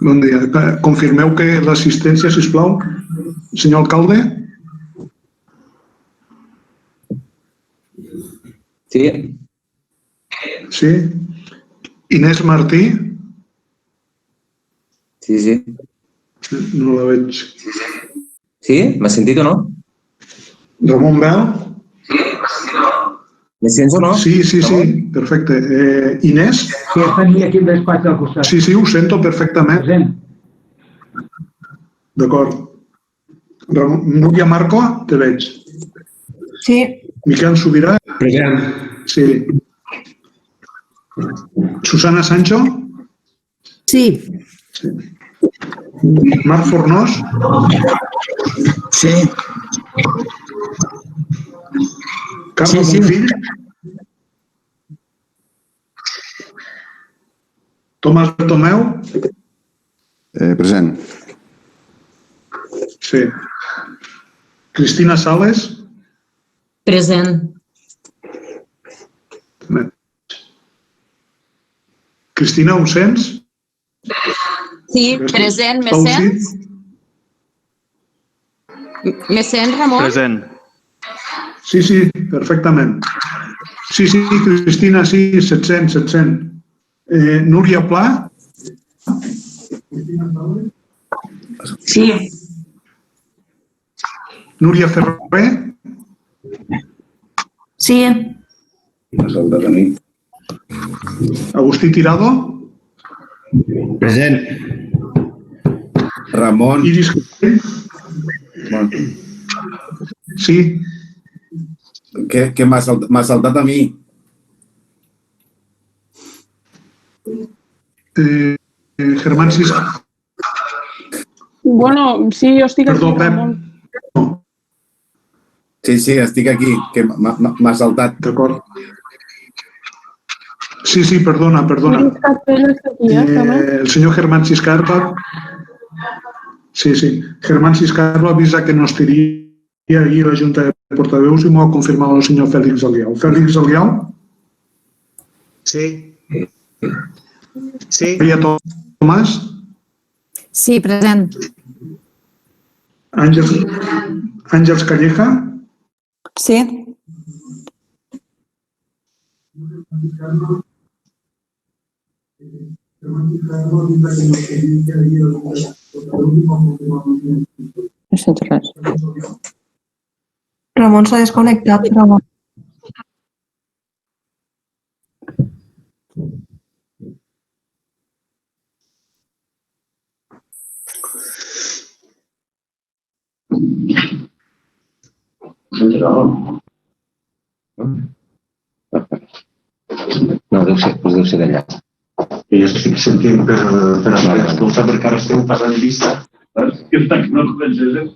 Bon dia. Confirmeu que l'assistència, sisplau. Senyor alcalde? Sí. Sí. Inés Martí? Sí. No la veig. Sí? M'has sentit o no? Ramon Bel? Me sents o no? Sí, perfecte. Inés? Sí, estan aquí al despatx del costat. Sí, ho sento perfectament. Present. D'acord. Núria Marco, te veig. Sí. Miquel Sobirà? Present. Sí. Susana Sancho? Sí. Marc Fornós? Sí. Carme Bonfill? Tomàs Bertomeu? Present. Sí. Cristina Sales? Present. Cristina, ho sents? Sí, present. Me sents? Me sents, Ramon? Present. Sí, perfectament. Sí, Cristina, sí, 700. Núria Pla? Sí. Núria Ferrer? Sí. M'ha saltat a mi. Agustí Tirado? Present. Ramon. Iris Castell? Sí. Què m'ha saltat a mi? Germán Cisca? Bueno, sí, jo estic Perdó, aquí, Ramon. Sí, estic aquí, que m'ha saltat. D'acord. Sí, perdona. Iris Castell està aquí, també. El senyor Germán Ciscarpa... Sí. Germán Ciscarpa avisa que no estaria ahir a la Junta de Portaveus i m'ho ha confirmat el senyor Fèlix Aliau. Fèlix Aliau? Sí. Maria Tomàs? Sí, present. Àngels Calleja? Sí. No sento res. Ramon s'ha desconnectat, Ramon. No, deu ser d'allà. Jo estic sentint per expulsar perquè ara esteu passant llista. Que no comences.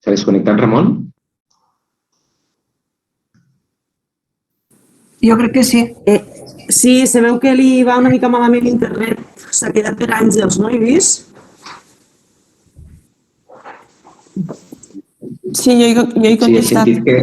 S'ha desconnectat, Ramon? Jo crec que sí. Sí, se veu que li va una mica malament l'internet. S'ha quedat per Àngels, no he vist? Sí, jo he Sí, he contestat. sentit que...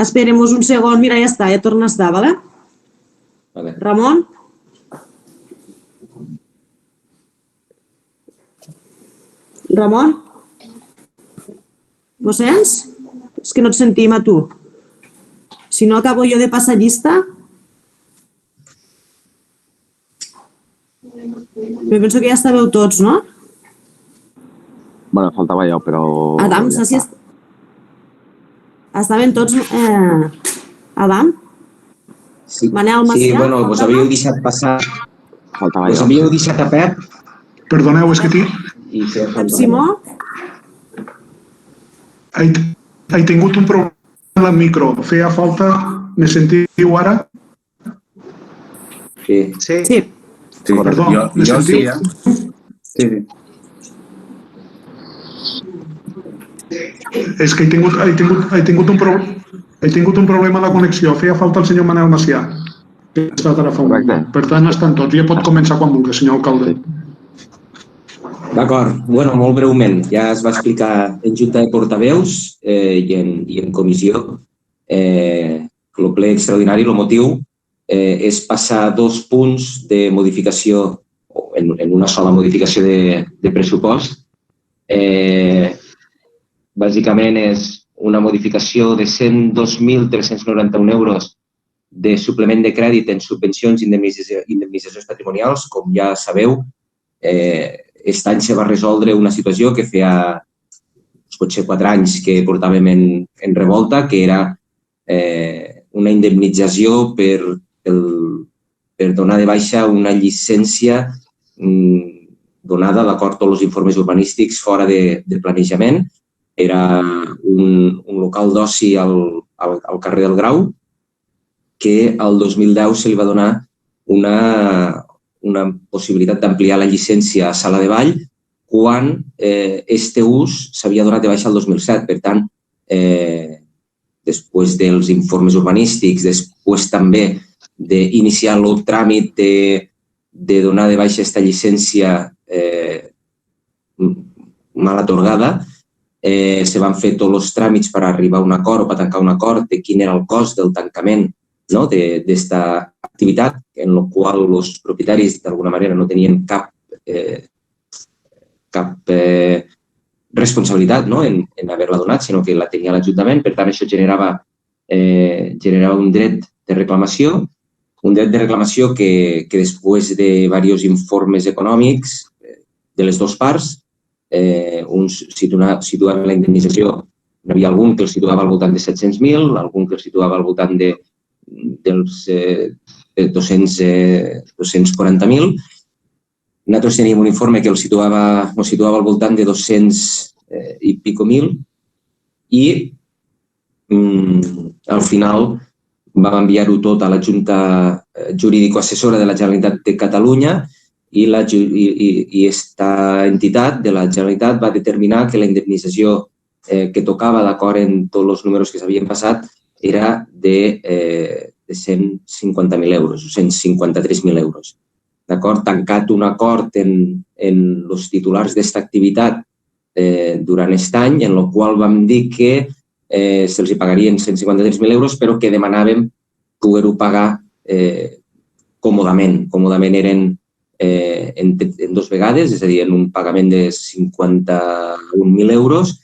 Esperem-nos un segon. Mira, ja està, ja torna a estar, vale? Vale. Ramon? Ramon? Ho sents? És que no et sentim a tu. Si no, acabo jo de passar llista. Jo penso que ja estàveu tots, no? Bueno, faltava jo, però... Adam, ja saps si estaven tots... Adam? Sí. Manel Macià? Sí, bueno, vos havíeu deixat passar... faltava Vos jo. havíeu deixat a Pep... Perdoneu, és que Pep Simó? he tingut un problema al micro. Feia falta... Me sentiu ara? Sí. Sí. Perdó, me sentiu? Sí. És que he tingut un problema a la connexió. Feia falta el senyor Manel Macià. Que ha estat ara fa un moment. Per tant, estan tots. Ja pot començar quan vulgui, senyor alcalde. D'acord. Bueno, molt breument. Ja es va explicar en Junta de Portaveus i en comissió el ple extraordinari, el motiu és passar 2 punts de modificació, en una sola modificació de pressupost. Bàsicament és una modificació de 102.391 euros de suplement de crèdit en subvencions i indemnitzacions patrimonials. Com ja sabeu, aquest any se va resoldre una situació que feia potser 4 anys que portàvem en revolta, que era una indemnització per donar de baixa una llicència donada d'acord amb els informes urbanístics fora de planejament. Era un local d'oci al carrer del Grau, que el 2010 se li va donar una possibilitat d'ampliar la llicència a Sala de Ball quan este ús s'havia donat de baixa el 2007. Per tant, després dels informes urbanístics, després també d'iniciar el tràmit de donar de baixa aquesta llicència mal atorgada, se van fer tots els tràmits per arribar a un acord o per tancar un acord de quin era el cost del tancament d'esta activitat, en la qual els propietaris d'alguna manera no tenien cap responsabilitat en haver-la donat, sinó que la tenia l'Ajuntament. Per tant, això generava un dret de reclamació, que després de diversos informes econòmics de les dues parts, uns situaven la indemnització, n'hi havia algun que el situava al voltant de 700.000, algun que el situava al voltant dels 240.000. Nosaltres teníem un informe que el situava al voltant de 200 i pico mil i al final vam enviar-ho tot a la Junta Jurídico-Assessora de la Generalitat de Catalunya i aquesta entitat de la Generalitat va determinar que la indemnització que tocava d'acord amb tots els números que s'havien passat era de 150.000 euros, o 153.000 euros. Tancat un acord en els titulars d'esta activitat durant aquest any, en el qual vam dir que se'ls pagarien 153.000 euros, però que demanàvem poder-ho pagar còmodament. Còmodament eren en 2 vegades, és a dir, en un pagament de 51.000 euros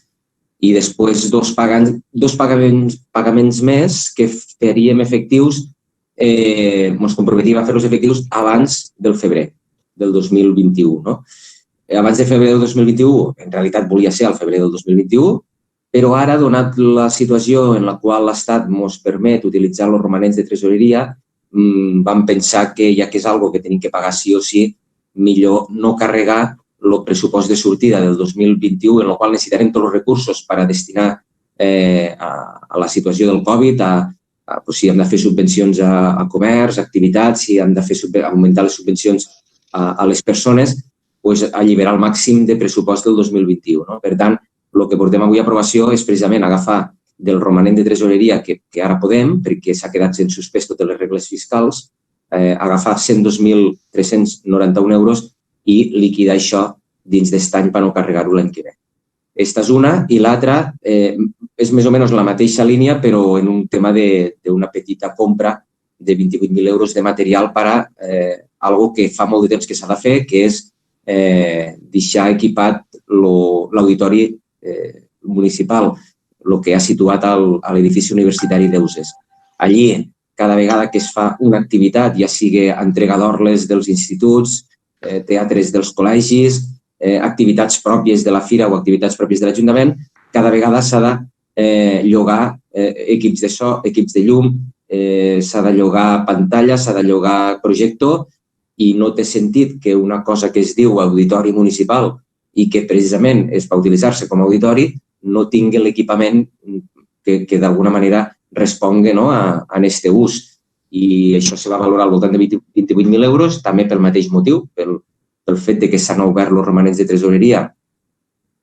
i després 2 pagaments més que faríem efectius, ens comprometíem a fer-los efectius abans del febrer del 2021. Abans de febrer del 2021, en realitat volia ser al febrer del 2021, però ara, donat la situació en la qual l'Estat ens permet utilitzar els romanents de tresoreria, vam pensar que ja que és una cosa que tenim que pagar sí o sí, millor no carregar el pressupost de sortida del 2021, en el qual necessitarem tots els recursos per a destinar a la situació del Covid, si hem de fer subvencions a comerç, a activitats, si hem de augmentar les subvencions a les persones, alliberar el màxim de pressupost del 2021. Per tant, el que portem avui a aprovació és precisament agafar del romanent de tresoreria que ara podem, perquè s'ha quedat sense suspès totes les regles fiscals, agafar 102.391 euros i liquidar això dins d'aquest any per no carregar-ho l'any que ve. Aquesta és una, i l'altra és més o menys la mateixa línia, però en un tema d'una petita compra de 28.000 euros de material per a algo que fa molt de temps que s'ha de fer, que és deixar equipat l'auditori municipal, el que ha situat a l'edifici universitari d'Euses. Allí, cada vegada que es fa una activitat, ja sigui entrega d'orles dels instituts, teatres dels col·legis, activitats pròpies de la fira o activitats pròpies de l'Ajuntament, cada vegada s'ha de llogar equips de so, equips de llum, s'ha de llogar pantalla, s'ha de llogar projector, i no té sentit que una cosa que es diu auditori municipal i que precisament és per utilitzar-se com a auditori no tingui l'equipament que d'alguna manera respongui a aquest ús. I això se va valorar al voltant de 28.000 euros, també pel mateix motiu, pel fet que s'han obert els romanents de tresoreria,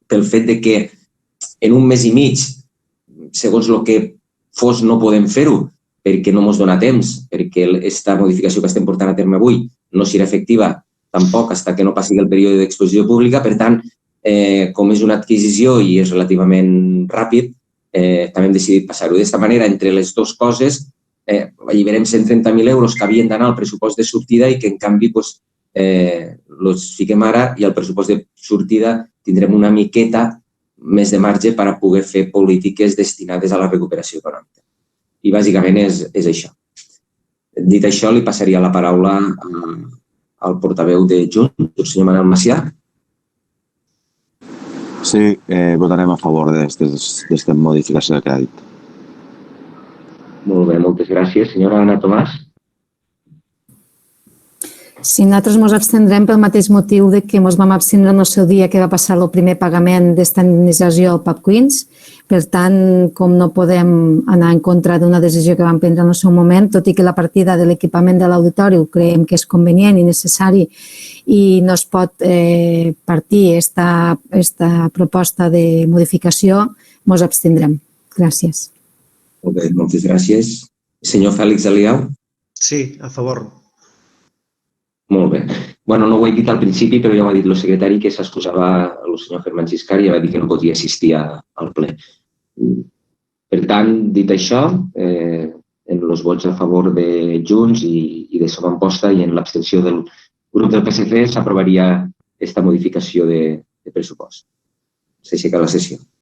pel fet que en un mes i mig, segons el que fos, no podem fer-ho, perquè no ens dona temps, perquè aquesta modificació que estem portant a terme avui no serà efectiva tampoc fins que no passi el període d'exposició pública. Per tant, com és una adquisició i és relativament ràpid, també hem decidit passar-ho. D'esta manera, entre les dues coses, alliberem 130.000 euros que havien d'anar al pressupost de sortida i que, en canvi, els fiquem ara i al pressupost de sortida tindrem una miqueta més de marge per a poder fer polítiques destinades a la recuperació econòmica. I bàsicament és això. Dit això, li passaria la paraula al portaveu de Junts, el senyor Manel Macià. Sí, votarem a favor d'esta modificació que ha dit. Molt bé, moltes gràcies. Senyora Anna Tomàs. Sí, nosaltres ens abstendrem pel mateix motiu de que ens vam abstindre en el seu dia que va passar el primer pagament d'esta indemnització al Pub Queens. Per tant, com no podem anar en contra d'una decisió que vam prendre en el seu moment, tot i que la partida de l'equipament de l'auditori creiem que és convenient i necessari i no es pot partir aquesta proposta de modificació, ens abstindrem. Gràcies. Molt bé, moltes gràcies. Senyor Fèlix Aliau. Sí, a favor. Molt bé. Bueno, no ho he dit al principi, però ja ho ha dit el secretari que s'excusava el senyor Germán Ciscar i ja va dir que no podia assistir al ple. Per tant, dit això, en els vots a favor de Junts i de Som Amposta i en l'abstenció del grup del PSC s'aprovaria aquesta modificació de pressupost. S'aixeca la sessió.